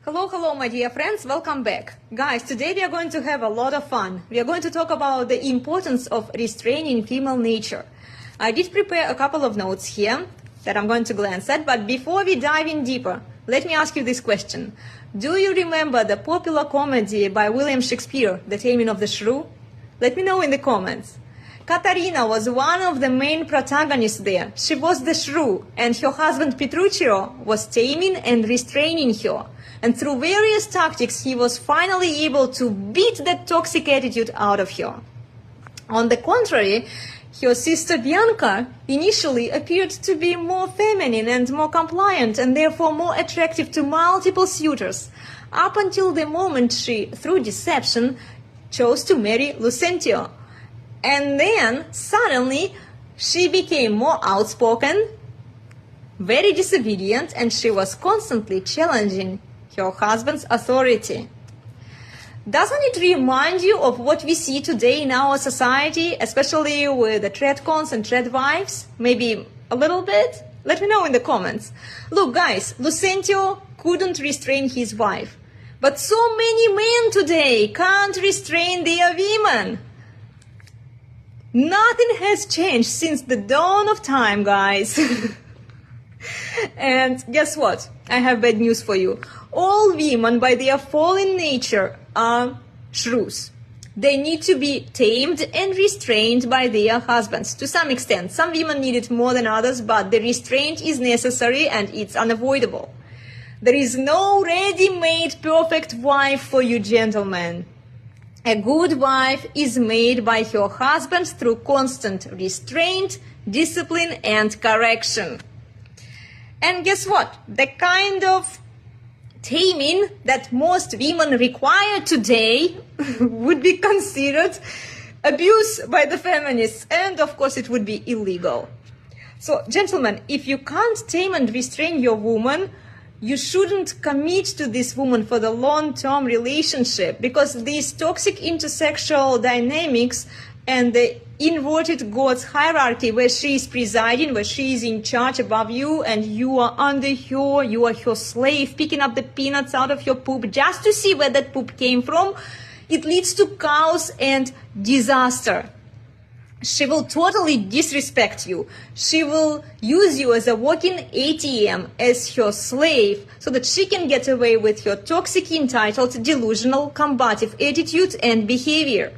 Hello, my dear friends. Welcome back. Guys, today we are going to have a lot of fun. We are going to talk about the importance of restraining female nature. I did prepare a couple of notes here that I'm going to glance at, but before we dive in deeper, let me ask you this question. Do you remember the popular comedy by William Shakespeare, The Taming of the Shrew? Let me know in the comments. Katarina was one of the main protagonists there. She was the shrew, and her husband Petruchio was taming and restraining her. And through various tactics, he was finally able to beat that toxic attitude out of her. On the contrary, her sister Bianca initially appeared to be more feminine and more compliant, and therefore more attractive to multiple suitors, up until the moment she, through deception, chose to marry Lucentio. And then, suddenly, she became more outspoken, very disobedient, and she was constantly challenging her husband's authority. Doesn't it remind you of what we see today in our society, especially with the tradcons and tradwives? Maybe a little bit? Let me know in the comments. Look, guys, Lucentio couldn't restrain his wife. But so many men today can't restrain their women. Nothing has changed since the dawn of time, guys. And guess what? I have bad news for you. All women, by their fallen nature, are shrews. They need to be tamed and restrained by their husbands to some extent. Some women need it more than others, but the restraint is necessary and it's unavoidable. There is no ready-made perfect wife for you, gentlemen. A good wife is made by her husband through constant restraint, discipline, and correction. And guess what? The kind of taming that most women require today would be considered abuse by the feminists, and of course it would be illegal. So, gentlemen, if you can't tame and restrain your woman, you shouldn't commit to this woman for the long-term relationship, because these toxic intersexual dynamics and the inverted gods hierarchy, where she is presiding, where she is in charge above you and you are under her, you are her slave, picking up the peanuts out of your poop just to see where that poop came from, it leads to chaos and disaster. She will totally disrespect you. She will use you as a walking ATM, as her slave, so that she can get away with her toxic, entitled, delusional, combative attitude and behavior.